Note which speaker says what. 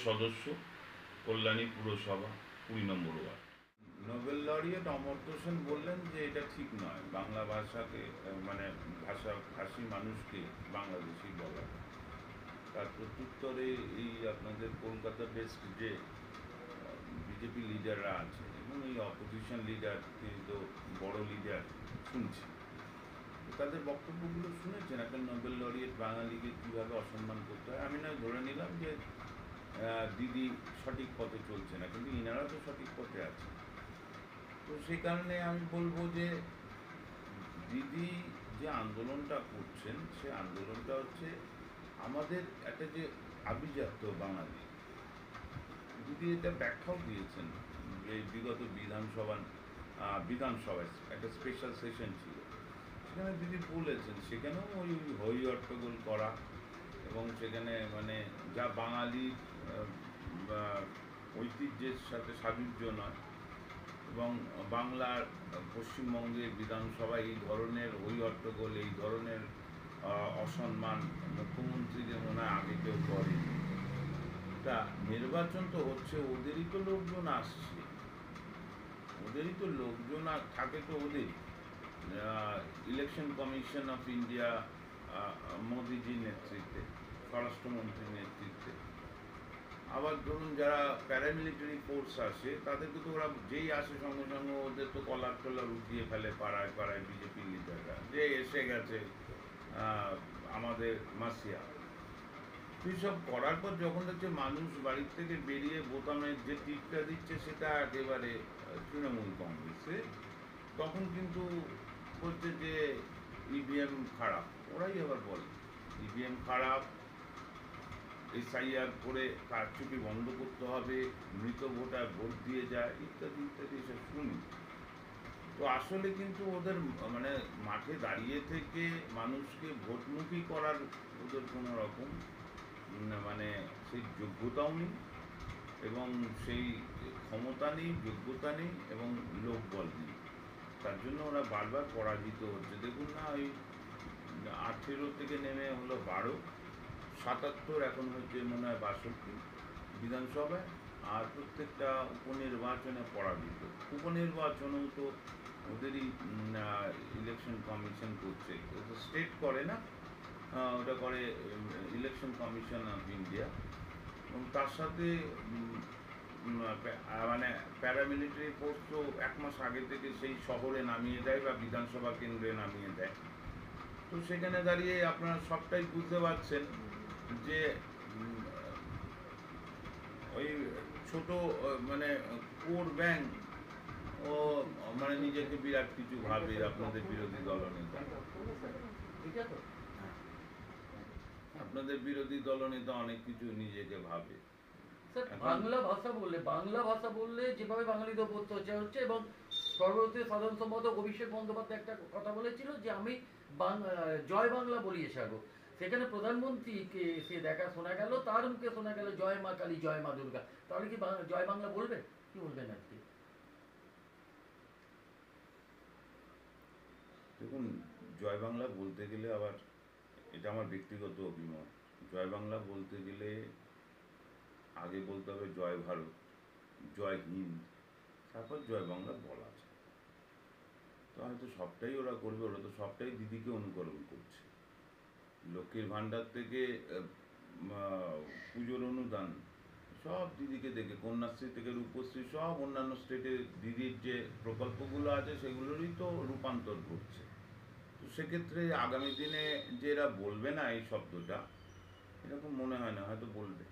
Speaker 1: সদস্য, কল্যাণী পুরসভা, 20 number ward. Nobel laureate Amartya Sen বললেন যে এটা ঠিক নয় বাংলা ভাষাকে মানে ভাষাভাষী মানুষকে বাংলাদেশি বলা। তার প্রত্যুত্তরে এই আপনাদের কলকাতা বেস্ট যে বিজেপি লিডাররা আছে এবং এই অপোজিশন লিডার কিন্তু বড় লিডার শুনছি, তাদের বক্তব্যগুলো শুনেছেন একটা নোবেল লরিয়েট বাঙালিকে কীভাবে অসম্মান করতে হয়। আমি নয় ধরে নিলাম যে দিদি সঠিক পথে চলছে না, কিন্তু ইনারা তো সঠিক পথে আছে। তো সেই কারণে আমি বলবো যে দিদি যে আন্দোলনটা করছেন সে আন্দোলনটা হচ্ছে আমাদের একটা যে আভিজাত্য বাঙালি, দিদি এটা ব্যাখ্যাও দিয়েছেন যে বিগত বিধানসভায় একটা স্পেশাল সেশন ছিল, সেখানে দিদি বলেছেন সেখানেও ওই হই হট্টগোল করা এবং সেখানে মানে যা বাঙালির ঐতিহ্যের সাথে সাযুজ্য নয় এবং বাংলার পশ্চিমবঙ্গের বিধানসভায় এই ধরনের হই হট্টগোল, এই ধরনের অসম্মান মুখ্যমন্ত্রীদের মনে হয় আগে কেউ করেনি। তা নির্বাচন তো হচ্ছে, ওদেরই তো লোকজন আসছে, ওদেরই তো লোকজন আর থাকে তো ওদের। ইলেকশন কমিশন অফ ইন্ডিয়া মোদিজির নেতৃত্বে, স্বরাষ্ট্রমন্ত্রীর নেতৃত্বে, আবার ধরুন যারা প্যারামিলিটারি ফোর্স আসে তাদেরকে তো ওরা যেই আসে সঙ্গে সঙ্গে ওদের তো কলার টলার উঠিয়ে ফেলে পাড়ায় পাড়ায় বিজেপি লিডাররা, যে এসে গেছে আমাদের মাসিয়া। সব করার পর যখন হচ্ছে মানুষ বাড়ির থেকে বেরিয়ে বোতামের যে টিপটা দিচ্ছে সেটা একেবারে তৃণমূল কংগ্রেসে, তখন কিন্তু বলছে যে ইভিএম খারাপ। ওরাই আবার বলে ইভিএম খারাপ, এসআইআর করে কারচুপি বন্ধ করতে হবে, মৃত ভোটার ভোট দিয়ে যায়, ইত্যাদি ইত্যাদি সব শুনি। তো আসলে কিন্তু ওদের মানে মাঠে দাঁড়িয়ে থেকে মানুষকে ভোটমুখী করার ওদের কোনো রকম মানে সেই যোগ্যতাও নেই এবং সেই ক্ষমতা নেই, যোগ্যতা নেই এবং লোকবল নেই। তার জন্য ওরা বারবার পরাজিত হচ্ছে। দেখুন না, ওই 18 থেকে নেমে হলো 12, 77 এখন হচ্ছে মনে হয় 62 বিধানসভায়, আর প্রত্যেকটা উপনির্বাচনে পরাজিত। উপনির্বাচনেও তো ওদেরই ইলেকশন কমিশন করছে, তো স্টেট করে না, ওটা করে ইলেকশন কমিশন অফ ইন্ডিয়া। এবং তার সাথে মানে প্যারামিলিটারি ফোর্স তো 1 মাস আগে থেকে সেই শহরে নামিয়ে দেয় বা বিধানসভা কেন্দ্রে নামিয়ে দেয়। তো সেখানে দাঁড়িয়ে আপনারা সবটাই বুঝতে পারছেন যে ওই ছোট মানে কোর ব্যাংক ও মানে নিজেকে বিরাট কিছু ভাবে আপনাদের বিরোধী দলনেতা। আপনাদের বিরোধী দলনেতা অনেক কিছু নিজেকে ভাবে।
Speaker 2: বাংলা ভাষা বললে যেভাবে বাঙালিদের অত্যাচার হচ্ছে, এবং সর্বভারতীয় সাধারণ সম্পাদক অভিষেক বন্দ্যোপাধ্যায় একটা কথা বলেছিল যে আমি জয় বাংলা বলিয়ে ছাড়বো। সেখানে প্রধানমন্ত্রীকে সে দেখা শোনা গেল, তার মুখে শোনা গেল জয় মা কালী, জয় মা দুর্গা। তাহলে কি জয় বাংলা বলবেন? কি বলবেন আজকে?
Speaker 1: দেখুন, জয় বাংলা বলতে গেলে আবার এটা আমার ব্যক্তিগত অভিমত, জয় বাংলা বলতে গেলে আগে বলতে হবে জয় ভারত, জয় হিন্দ, তারপর জয় বাংলা বলা যায়। তো হয়তো সবটাই ওরা করবে, ওরা তো সবটাই দিদিকে অনুকরণ করছে। লক্ষ্মীর ভাণ্ডার থেকে পুজোর অনুদান সব দিদিকে দেখে, কন্যাশ্রী থেকে রূপশ্রী, সব অন্যান্য স্টেটে দিদির যে প্রকল্পগুলো আছে সেগুলোরই তো রূপান্তর ঘটছে। তো সেক্ষেত্রে আগামী দিনে যে এরা বলবে না এই শব্দটা, এরকম মনে হয় না, হয়তো বলবে।